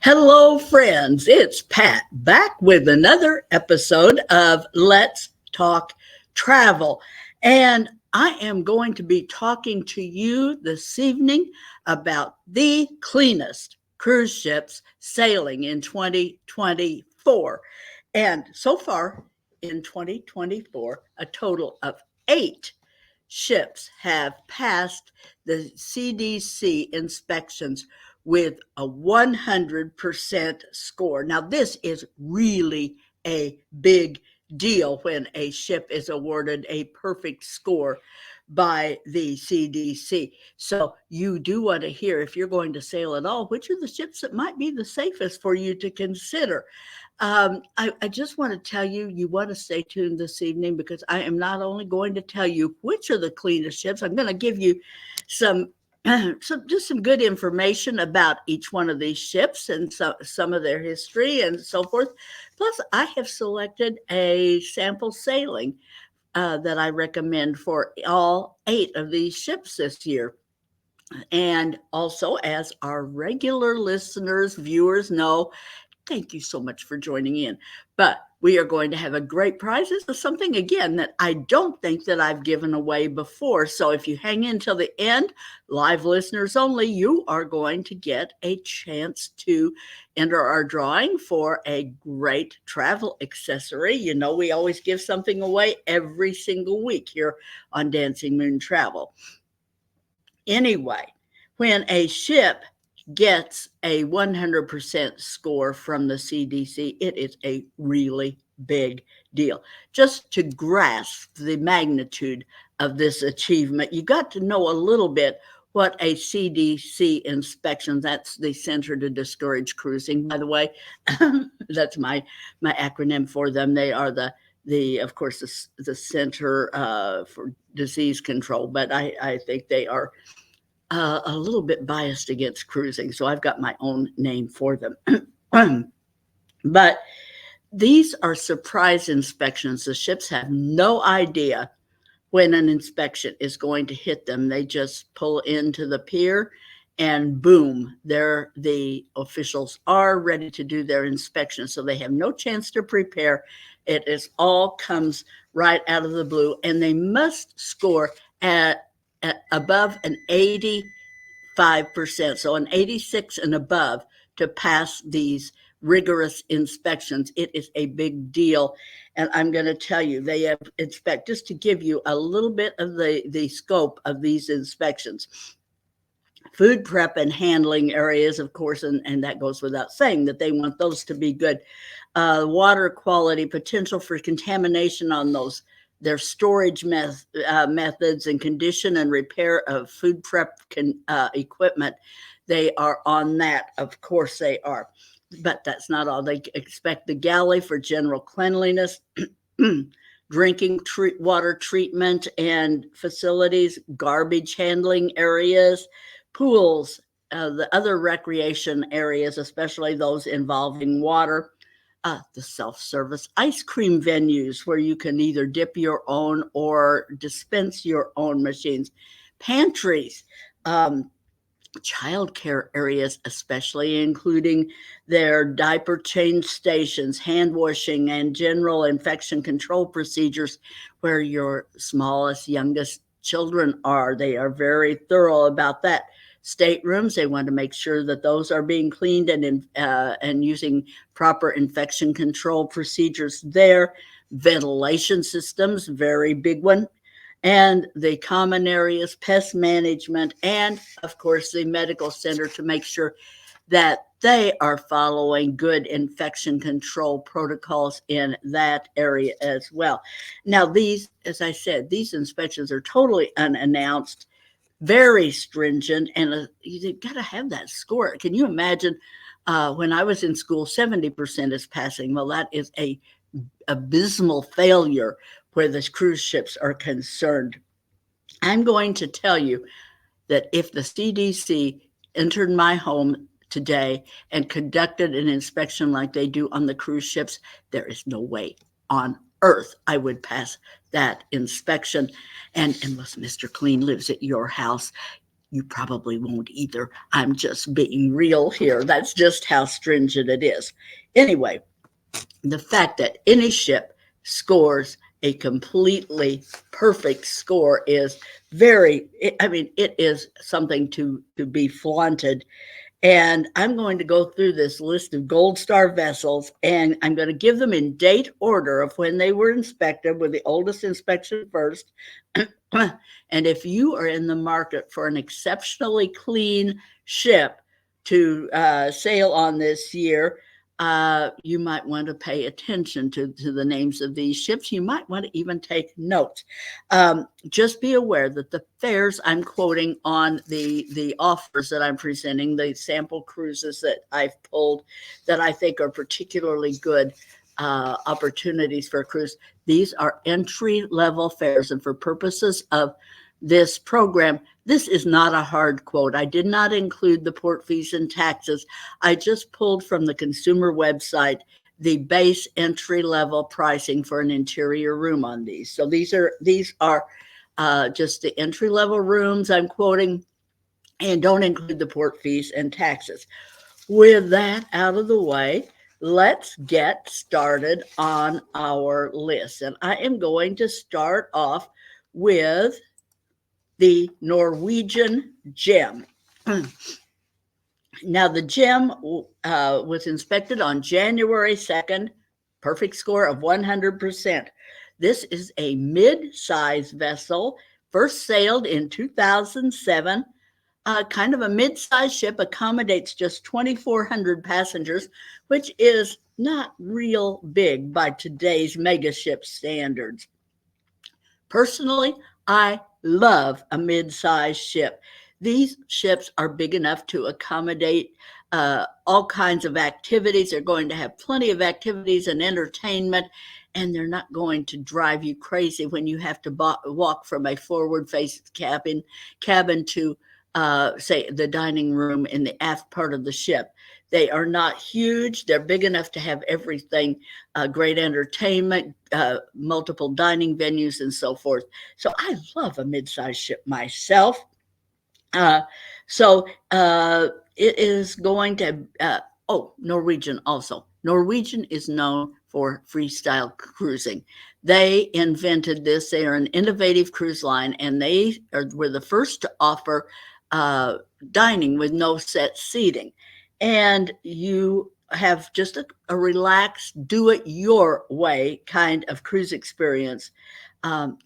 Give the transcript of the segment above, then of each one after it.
Hello, friends. It's Pat back with another episode of Let's Talk Travel. And I am going to be talking to you this evening about the cleanest cruise ships sailing in 2024. And so far in 2024, a total of 8 ships have passed the CDC inspections with a 100% score. Now, this is really a big deal when a ship is awarded a perfect score by the CDC. So you do want to hear, if you're going to sail at all, which are the ships that might be the safest for you to consider. I just want to tell you, you want to stay tuned this evening because I am not only going to tell you which are the cleanest ships, I'm going to give you some some good information about each one of these ships and some of their history and so forth. Plus, I have selected a sample sailing that I recommend for all 8 of these ships this year. And also, as our regular listeners, viewers know, thank you so much for joining in. But we are going to have a great prize. This is something, again, that I don't think that I've given away before. So if you hang in till the end, live listeners only, you are going to get a chance to enter our drawing for a great travel accessory. You know, we always give something away every single week here on Dancing Moon Travel. Anyway, when a ship gets a 100% score from the CDC, it is a really big deal. Just to grasp the magnitude of this achievement, you got to know a little bit what a CDC inspection, that's the Center to Discourage Cruising, by the way. That's my acronym for them. They are of course, the Center for Disease Control, but I think they are a little bit biased against cruising, so I've got my own name for them. But these are surprise inspections. The ships have no idea when an inspection is going to hit them. They just pull into the pier and boom, the officials are ready to do their inspection. So they have no chance to prepare. It is all comes right out of the blue, and they must score at above an 85%, so an 86 and above to pass these rigorous inspections. It is a big deal. And I'm going to tell you, they have just to give you a little bit of the scope of these inspections. Food prep and handling areas, of course, and that goes without saying that they want those to be good. Water quality, potential for contamination on their storage methods, and condition and repair of food prep equipment. They are on that. Of course they are. But that's not all. They expect the galley for general cleanliness, drinking water treatment and facilities, garbage handling areas, pools, the other recreation areas, especially those involving water, the self-service ice cream venues where you can either dip your own or dispense your own machines, pantries, childcare areas, especially including their diaper change stations, hand washing, and general infection control procedures where your smallest, youngest children are. They are very thorough about that. Staterooms, they want to make sure that those are being cleaned and using proper infection control procedures there. Ventilation systems, very big one. And the common areas, pest management, and of course the medical center to make sure that they are following good infection control protocols in that area as well. Now, these, as I said, these inspections are totally unannounced, very stringent, and you've got to have that score. Can you imagine when I was in school, 70% is passing? Well, that is a abysmal failure where the cruise ships are concerned. I'm going to tell you that if the CDC entered my home today and conducted an inspection like they do on the cruise ships, there is no way on earth I would pass that inspection. And unless Mr. Clean lives at your house, You probably won't either. I'm just being real here. That's just how stringent it is. Anyway, the fact that any ship scores a completely perfect score is very, I mean, it is something to be flaunted. And I'm going to go through this list of Gold Star vessels, and I'm going to give them in date order of when they were inspected, with the oldest inspection first. And if you are in the market for an exceptionally clean ship to sail on this year, you might want to pay attention to the names of these ships. You might want to even take notes. Just be aware that the fares I'm quoting on the offers that I'm presenting, the sample cruises that I've pulled that I think are particularly good opportunities for a cruise, these are entry-level fares. And for purposes of this program, this is not a hard quote. I did not include the port fees and taxes. I just pulled from the consumer website the base entry-level pricing for an interior room on these. So these are just the entry-level rooms I'm quoting, and don't include the port fees and taxes. With that out of the way, let's get started on our list. And I am going to start off with the Norwegian Gem. Now, the Gem was inspected on January 2nd, perfect score of 100%. This is a mid-size vessel, first sailed in 2007. Kind of a mid-sized ship, accommodates just 2,400 passengers, which is not real big by today's mega ship standards. Personally, I love a mid-sized ship. These ships are big enough to accommodate all kinds of activities. They're going to have plenty of activities and entertainment, and they're not going to drive you crazy when you have to walk from a forward-facing cabin to say the dining room in the aft part of the ship. They are not huge. They're big enough to have everything, great entertainment, multiple dining venues, and so forth. So I love a mid-sized ship myself. It is going to, Norwegian also. Norwegian is known for freestyle cruising. They invented this. They are an innovative cruise line, and they were the first to offer dining with no set seating. And you have just a relaxed, do it your way kind of cruise experience.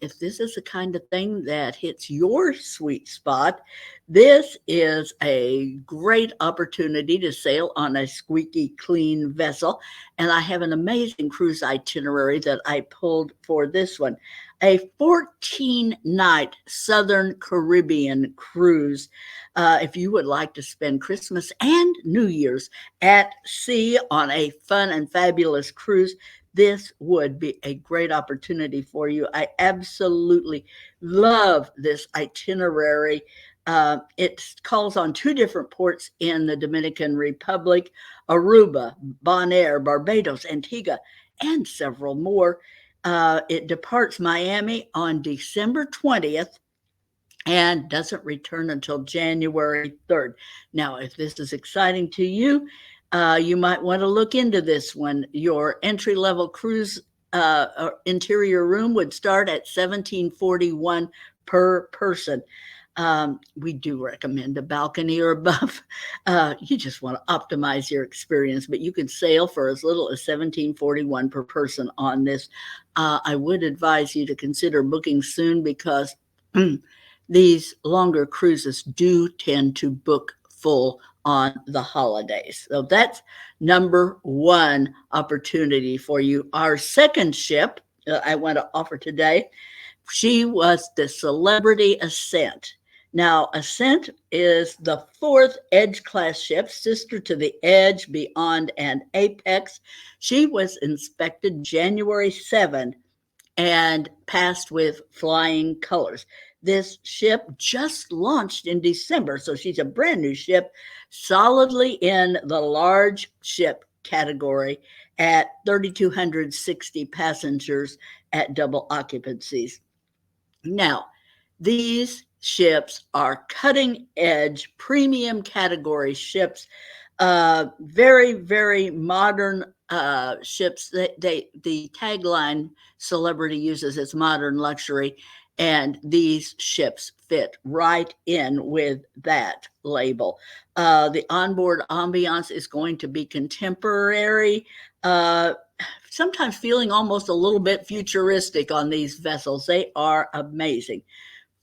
If this is the kind of thing that hits your sweet spot, this is a great opportunity to sail on a squeaky clean vessel. And I have an amazing cruise itinerary that I pulled for this one. A 14-night Southern Caribbean cruise. If you would like to spend Christmas and New Year's at sea on a fun and fabulous cruise, this would be a great opportunity for you. I absolutely love this itinerary. It calls on 2 different ports in the Dominican Republic: Aruba, Bonaire, Barbados, Antigua, and several more. It departs Miami on December 20th and doesn't return until January 3rd. Now, if this is exciting to you, you might want to look into this one. Your entry-level cruise interior room would start at $1,741 per person. We do recommend a balcony or above. You just want to optimize your experience, but you can sail for as little as $1,741 per person on this. I would advise you to consider booking soon, because these longer cruises do tend to book full on the holidays. So that's number 1 opportunity for you. Our second ship I want to offer today, she was the Celebrity Ascent. Now, Ascent is the 4th Edge class ship, sister to the Edge, Beyond, and Apex. She was inspected January 7th and passed with flying colors. This ship just launched in December, so she's a brand new ship, solidly in the large ship category at 3,260 passengers at double occupancies. Now, these ships are cutting edge premium category ships, very, very modern ships. The tagline Celebrity uses is modern luxury, and these ships fit right in with that label. The onboard ambiance is going to be contemporary, sometimes feeling almost a little bit futuristic on these vessels. They are amazing.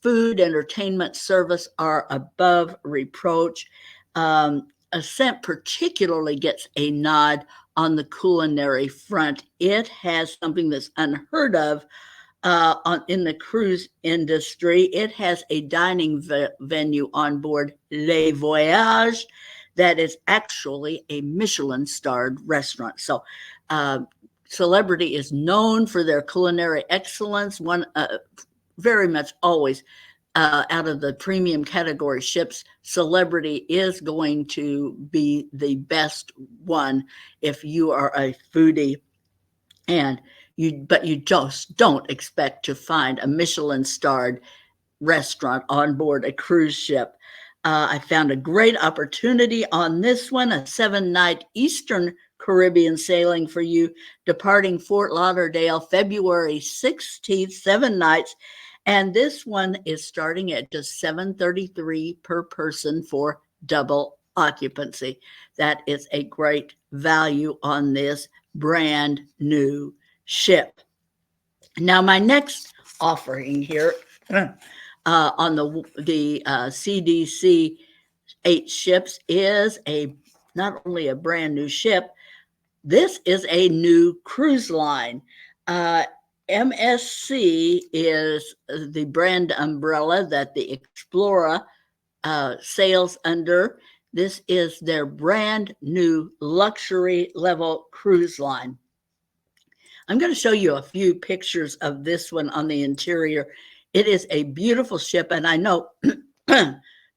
Food, entertainment, service are above reproach. Ascent particularly gets a nod on the culinary front. It has something that's unheard of in the cruise industry. It has a dining venue on board Les Voyages that is actually a Michelin-starred restaurant. So, Celebrity is known for their culinary excellence. Very much always out of the premium category ships, Celebrity is going to be the best one if you are a foodie, but you just don't expect to find a Michelin-starred restaurant on board a cruise ship. I found a great opportunity on this one, a 7-night Eastern Caribbean sailing for you, departing Fort Lauderdale February 16th, 7 nights. And this one is starting at just $733 per person for double occupancy. That is a great value on this brand new ship. Now, my next offering here on the CDC 8 ships is not only a brand new ship, this is a new cruise line. MSC is the brand umbrella that the Explorer sails under. This is their brand new luxury level cruise line. I'm going to show you a few pictures of this one on the interior. It is a beautiful ship, and I know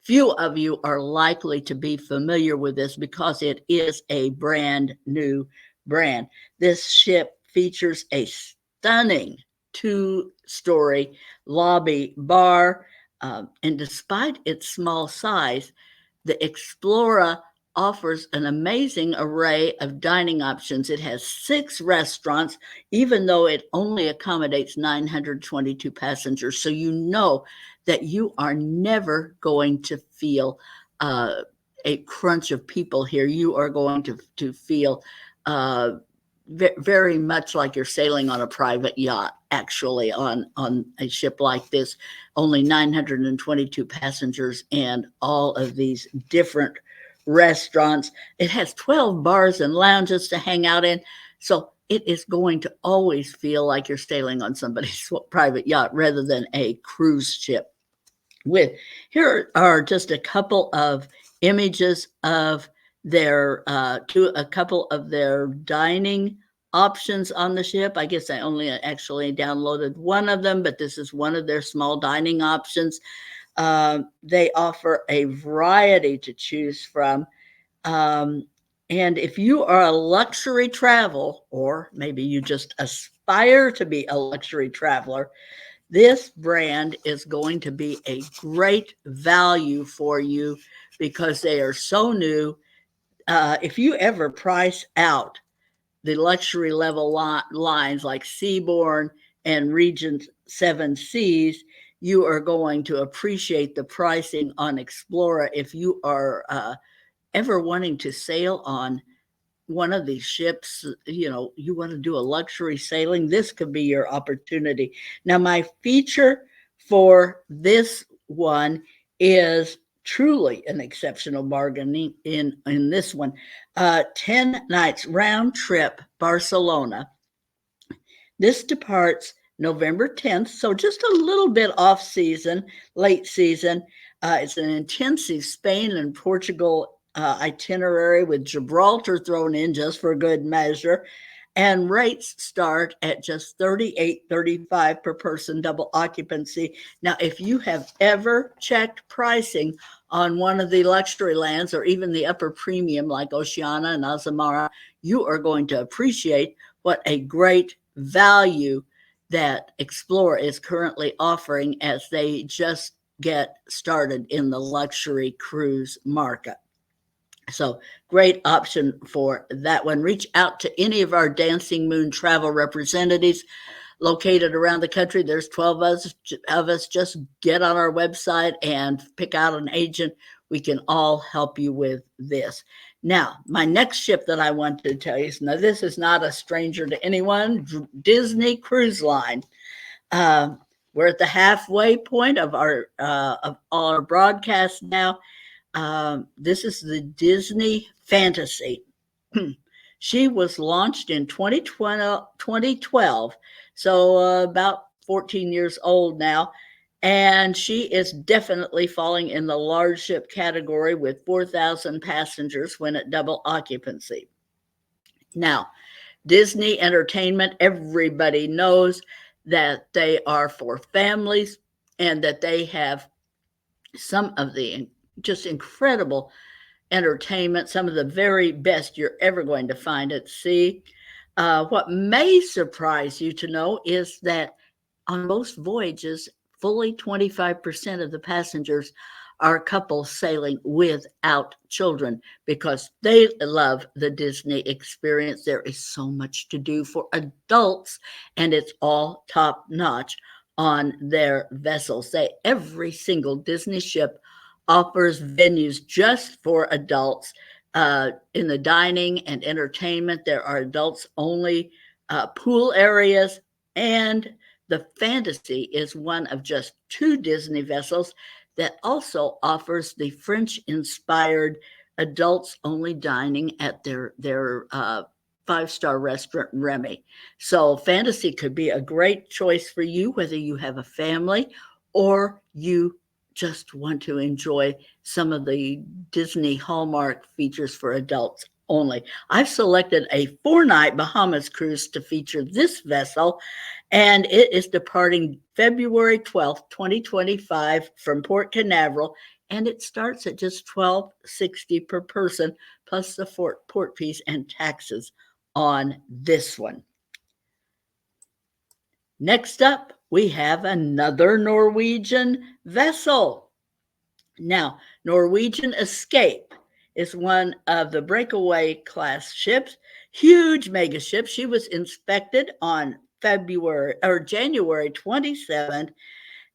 few of you are likely to be familiar with this because it is a brand new brand. This ship features a stunning 2-story lobby bar, and despite its small size, the Explorer offers an amazing array of dining options. It has 6 restaurants, even though it only accommodates 922 passengers. So you know that you are never going to feel a crunch of people here. You are going to feel very much like you're sailing on a private yacht, actually, on a ship like this. Only 922 passengers and all of these different restaurants. It has 12 bars and lounges to hang out in. So it is going to always feel like you're sailing on somebody's private yacht rather than a cruise ship. Here are just a couple of images of a couple of their dining options on the ship. I guess I only actually downloaded one of them, but this is one of their small dining options. They offer a variety to choose from. And if you are a luxury traveler, or maybe you just aspire to be a luxury traveler, this brand is going to be a great value for you because they are so new. If you ever price out the luxury level lines like Seabourn and Regent 7 Seas, you are going to appreciate the pricing on Explorer. If you are ever wanting to sail on one of these ships, you want to do a luxury sailing, this could be your opportunity. Now, my feature for this one is truly an exceptional bargain in this one. 10 nights round trip Barcelona. This departs November 10th, so just a little bit off season, late season. It's an intensive Spain and Portugal itinerary with Gibraltar thrown in just for good measure. And rates start at just $38.35 per person, double occupancy. Now, if you have ever checked pricing on one of the luxury lands or even the upper premium like Oceania and Azamara, you are going to appreciate what a great value that Explorer is currently offering, as they just get started in the luxury cruise market. So great option for that one. Reach out to any of our Dancing Moon travel representatives located around the country. There's 12 of us. Just get on our website and pick out an agent. We can all help you with this. Now, my next ship that I want to tell you is, now this is not a stranger to anyone, Disney Cruise Line. We're at the halfway point of all our broadcasts now. This is the Disney Fantasy. She was launched in 2012, so about 14 years old now. And she is definitely falling in the large ship category with 4,000 passengers when at double occupancy. Now, Disney Entertainment, everybody knows that they are for families and that they have some of the just incredible entertainment, some of the very best you're ever going to find at sea. What may surprise you to know is that on most voyages, fully 25% of the passengers are couples sailing without children because they love the Disney experience. There is so much to do for adults, and it's all top notch on their vessels. Every single Disney ship offers venues just for adults. In the dining and entertainment, there are adults only pool areas, and the Fantasy is one of just 2 Disney vessels that also offers the French-inspired adults-only dining at their 5-star restaurant, Remy. So Fantasy could be a great choice for you, whether you have a family or you just want to enjoy some of the Disney Hallmark features for adults only. I've selected a 4-night Bahamas cruise to feature this vessel, and it is departing February 12th, 2025 from Port Canaveral, and it starts at just $12.60 per person, plus the port fees and taxes on this one. Next up, we have another Norwegian vessel. Now, Norwegian Escape is one of the breakaway class ships, huge mega ship. She was inspected on January 27th,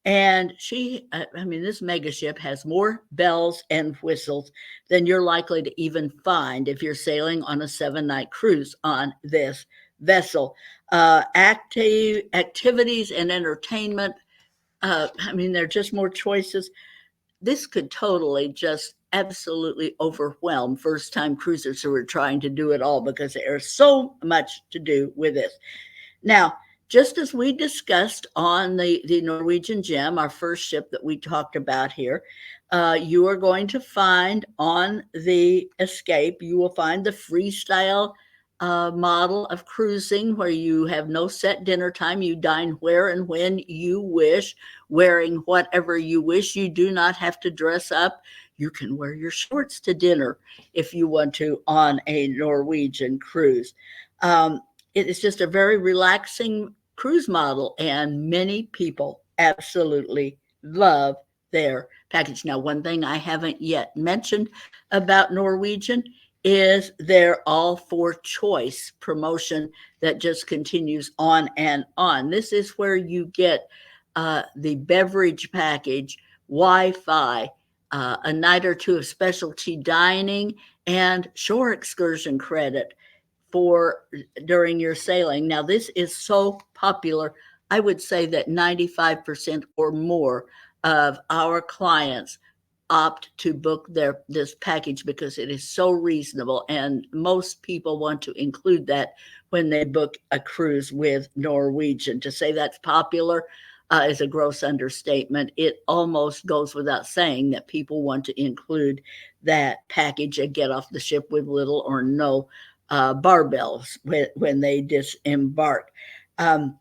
and this mega ship has more bells and whistles than you're likely to even find if you're sailing on a 7-night cruise on this vessel. Activities and entertainment. There are just more choices. This could totally just absolutely overwhelm first-time cruisers who are trying to do it all because there's so much to do with this. Now, just as we discussed on the Norwegian Gem, our first ship that we talked about here, you are going to find on the Escape, you will find the freestyle model of cruising where you have no set dinner time. You dine where and when you wish, wearing whatever you wish. You do not have to dress up. You can wear your shorts to dinner if you want to on a Norwegian cruise. It is just a very relaxing cruise model, and many people absolutely love their package. Now, one thing I haven't yet mentioned about Norwegian is their all for choice promotion that just continues on and on. This is where you get the beverage package, Wi-Fi, a night or 2 of specialty dining, and shore excursion credit for during your sailing. Now, this is so popular. I would say that 95% or more of our clients opt to book this package because it is so reasonable, and most people want to include that when they book a cruise with Norwegian. To say that's popular is a gross understatement. It almost goes without saying that people want to include that package and get off the ship with little or no barbells when they disembark. And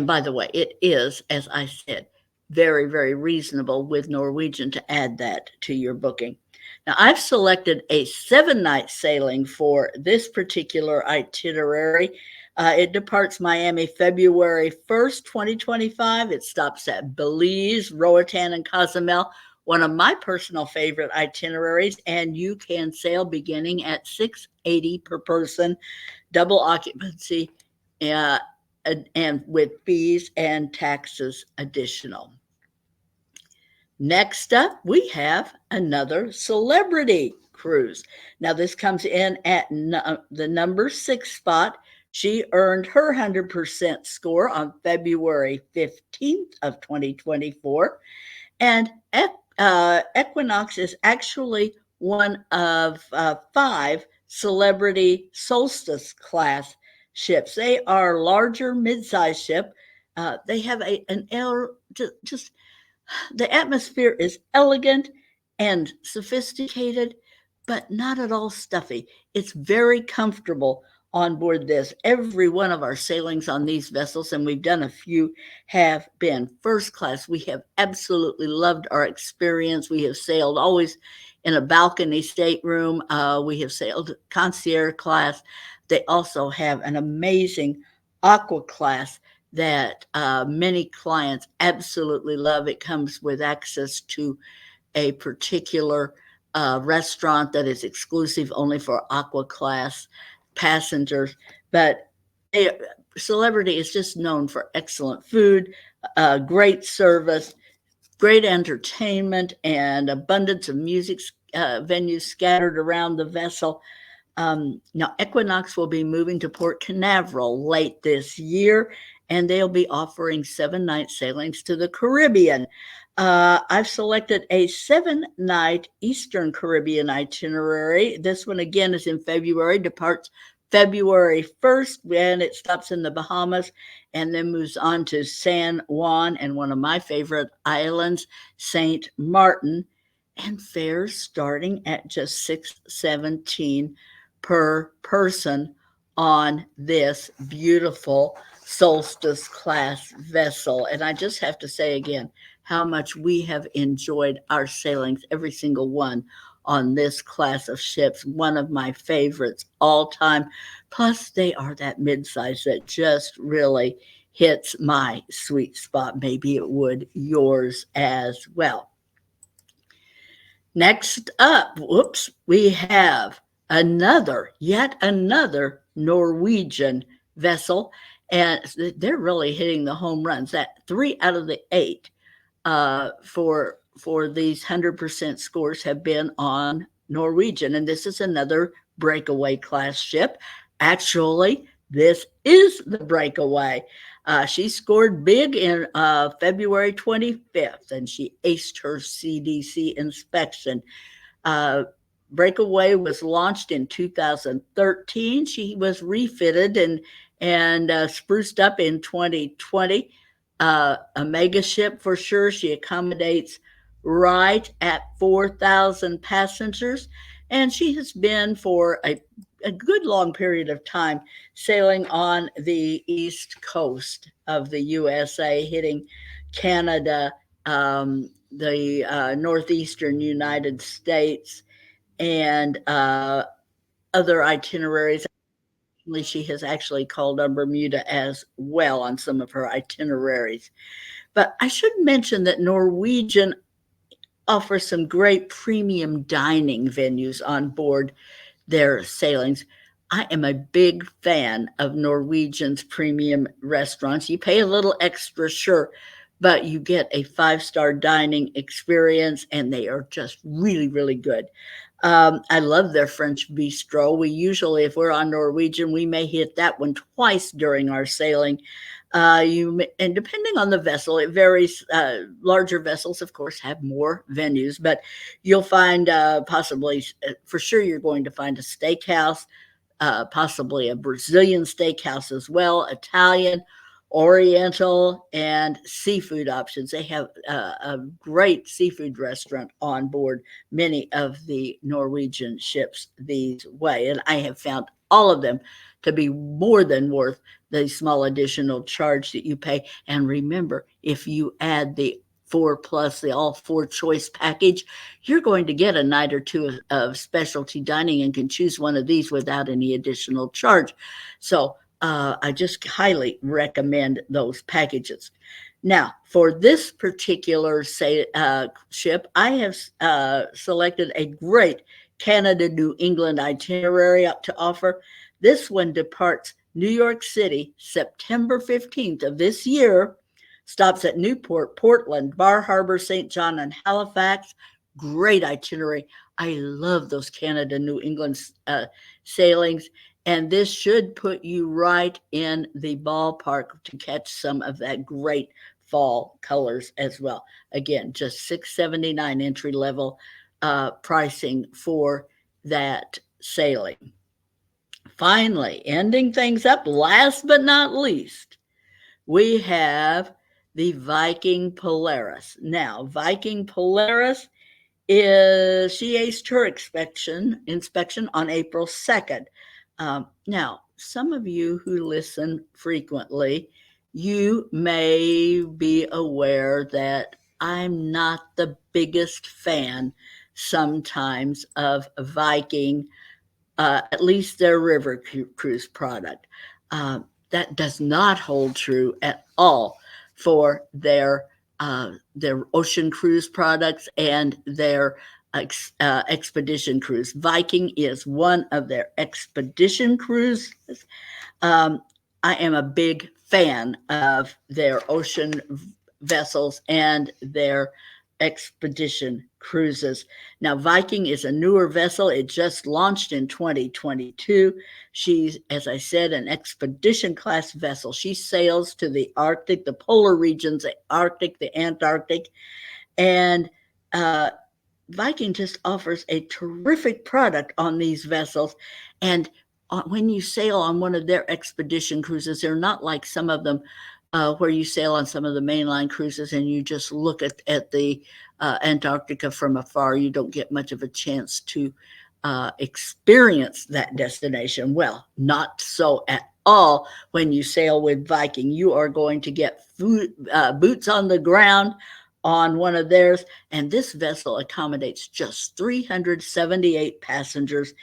by the way, it is, as I said, very, very reasonable with Norwegian to add that to your booking. Now, I've selected a 7-night sailing for this particular itinerary. It departs Miami February 1st, 2025. It stops at Belize, Roatan, and Cozumel, one of my personal favorite itineraries, and you can sail beginning at $680 per person, double occupancy, uh, and with fees and taxes additional. Next up, we have another celebrity cruise. Now, this comes in at the number 6 spot. She earned her 100% score on February 15th of 2024. And Equinox is actually one of 5 celebrity solstice class ships. They are larger mid-sized ship. They have an air, just the atmosphere is elegant and sophisticated, but not at all stuffy. It's very comfortable on board this. Every one of our sailings on these vessels, and we've done a few, have been first class. We have absolutely loved our experience. We have sailed always in a balcony stateroom. We have sailed concierge class. They also have an amazing aqua class that many clients absolutely love. It comes with access to a particular restaurant that is exclusive only for aqua class passengers. But Celebrity is just known for excellent food, great service, great entertainment, and abundance of music venues scattered around the vessel. Now, Equinox will be moving to Port Canaveral late this year, and they'll be offering 7-night sailings to the Caribbean. I've selected a 7-night Eastern Caribbean itinerary. This one, again, is in February, departs February 1st, and it stops in the Bahamas and then moves on to San Juan and one of my favorite islands, St. Martin, and fares starting at just $617 per person on this beautiful solstice class vessel. And I just have to say again how much we have enjoyed our sailings, every single one on this class of ships, one of my favorites all time. Plus, they are that mid-size that just really hits my sweet spot. Maybe it would yours as well. Next up, we have yet another Norwegian vessel, and they're really hitting the home runs. That 3 out of the 8 for these 100% scores have been on Norwegian, and this is another breakaway class ship. Actually, this is the breakaway. She scored big in February 25th, and she aced her CDC inspection. Breakaway was launched in 2013. She was refitted and spruced up in 2020. A mega ship for sure. She accommodates right at 4,000 passengers, and she has been for a good long period of time sailing on the east coast of the USA, hitting Canada, the northeastern United States, and other itineraries. She has actually called on Bermuda as well on some of her itineraries. But I should mention that Norwegian offers some great premium dining venues on board their sailings. I am a big fan of Norwegian's premium restaurants. You pay a little extra, sure, but you get a 5-star dining experience, and they are just really, really good. I love their French bistro. We usually, if we're on Norwegian, we may hit that one twice during our sailing. And depending on the vessel, it varies. Larger vessels, of course, have more venues, but you'll find possibly, for sure, you're going to find a steakhouse, possibly a Brazilian steakhouse as well, Italian, Oriental, and seafood options. They have a great seafood restaurant on board many of the Norwegian ships these way, and I have found all of them to be more than worth the small additional charge that you pay. And remember, if you add the 4+, the all 4 choice package, you're going to get a night or two of specialty dining and can choose one of these without any additional charge. So I just highly recommend those packages. Now, for this particular ship, I have selected a great Canada New England itinerary to offer. This one departs New York City September 15th of this year, stops at Newport, Portland, Bar Harbor, St. John, and Halifax. Great itinerary. I love those Canada New England sailings. And this should put you right in the ballpark to catch some of that great fall colors as well. Again, just $679 entry level pricing for that sailing. Finally, ending things up, last but not least, we have the Viking Polaris. Now, Viking Polaris she aced her inspection on April 2nd. Now, some of you who listen frequently, you may be aware that I'm not the biggest fan sometimes of Viking, at least their river cruise product. That does not hold true at all for their ocean cruise products and their expedition cruise. Viking is one of their expedition cruises. I am a big fan of their ocean vessels and their expedition cruises. Now, Viking is a newer vessel. It just launched in 2022. She's, as I said, an expedition class vessel. She sails to the Arctic, the polar regions, the Arctic, the Antarctic, and Viking just offers a terrific product on these vessels. And when you sail on one of their expedition cruises, they're not like some of them where you sail on some of the mainline cruises and you just look at the Antarctica from afar. You don't get much of a chance to experience that destination. Well, not so at all when you sail with Viking. You are going to get boots on the ground on one of theirs, and this vessel accommodates just 378 passengers.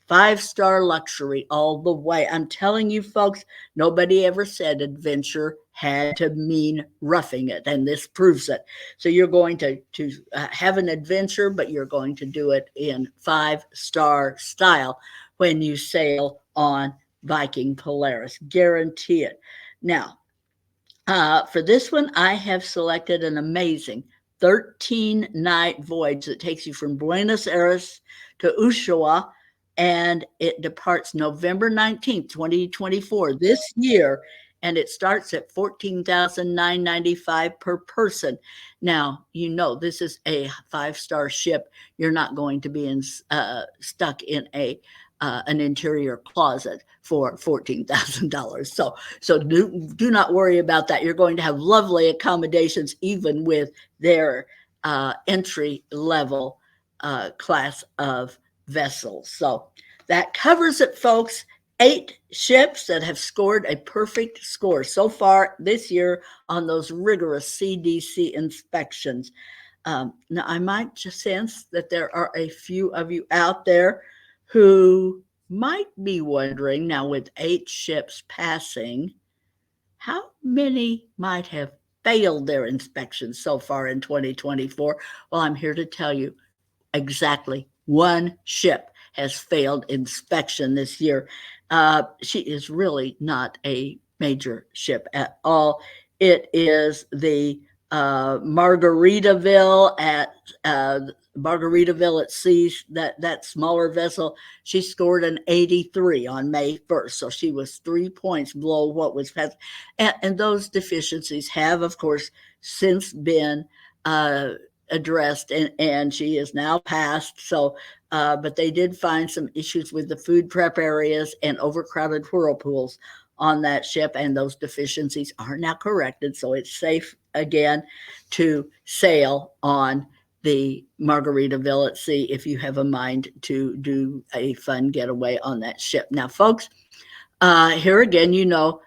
5-star luxury all the way. I'm telling you, folks, nobody ever said adventure had to mean roughing it, and this proves it. So you're going to have an adventure, but you're going to do it in 5-star style when you sail on Viking Polaris. Guarantee it. Now, for this one, I have selected an amazing 13-night voyage that takes you from Buenos Aires to Ushuaia, and it departs November 19th, 2024, this year, and it starts at $14,995 per person. Now, you know, this is a 5-star ship. You're not going to be stuck in an interior closet for $14,000. So do not worry about that. You're going to have lovely accommodations, even with their entry level class of vessels. So that covers it, folks. 8 ships that have scored a perfect score so far this year on those rigorous CDC inspections. Now, I might just sense that there are a few of you out there who might be wondering, now with 8 ships passing, how many might have failed their inspections so far in 2024? Well, I'm here to tell you exactly 1 ship has failed inspection this year. She is really not a major ship at all. It is the Margaritaville at Sea, that smaller vessel. She scored an 83 on May 1st, so she was 3 points below what was passed. And those deficiencies have, of course, since been addressed, and she is now passed. So, but they did find some issues with the food prep areas and overcrowded whirlpools on that ship, and those deficiencies are now corrected. So it's safe again to sail on the Margaritaville at Sea if you have a mind to do a fun getaway on that ship. Now, folks, here again, you know,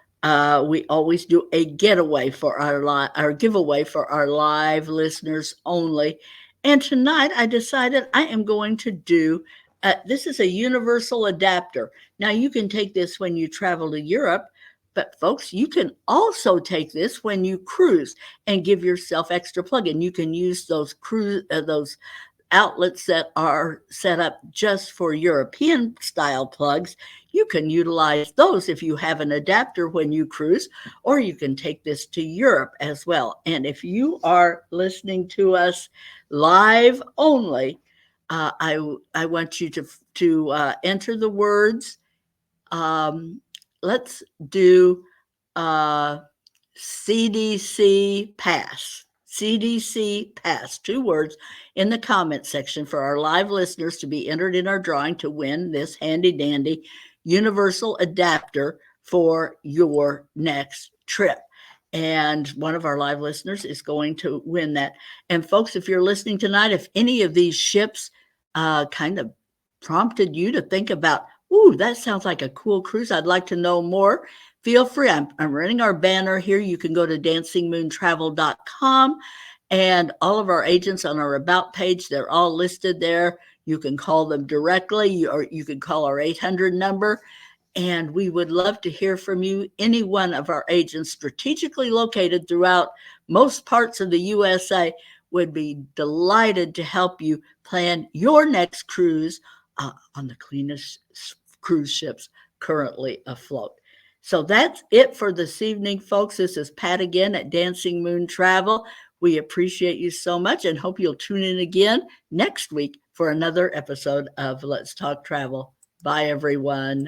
we always do a getaway for our giveaway for our live listeners only. And tonight I decided I am going to do, this is a universal adapter. Now you can take this when you travel to Europe, But folks, you can also take this when you cruise and give yourself extra plug. And you can use those those outlets that are set up just for European style plugs. You can utilize those if you have an adapter when you cruise, or you can take this to Europe as well. And if you are listening to us live only, I want you to enter the words. Let's do CDC pass. CDC pass, 2 words in the comment section for our live listeners to be entered in our drawing to win this handy dandy universal adapter for your next trip. And one of our live listeners is going to win that. And folks, if you're listening tonight, if any of these ships kind of prompted you to think about, ooh, that sounds like a cool cruise, I'd like to know more, feel free. I'm running our banner here. You can go to dancingmoontravel.com, and all of our agents on our About page, they're all listed there. You can call them directly, or you can call our 800 number, and we would love to hear from you. Any one of our agents strategically located throughout most parts of the USA would be delighted to help you plan your next cruise on the cleanest cruise ships currently afloat. So that's it for this evening, folks. This is Pat again at Dancing Moon Travel. We appreciate you so much and hope you'll tune in again next week for another episode of Let's Talk Travel. Bye, everyone.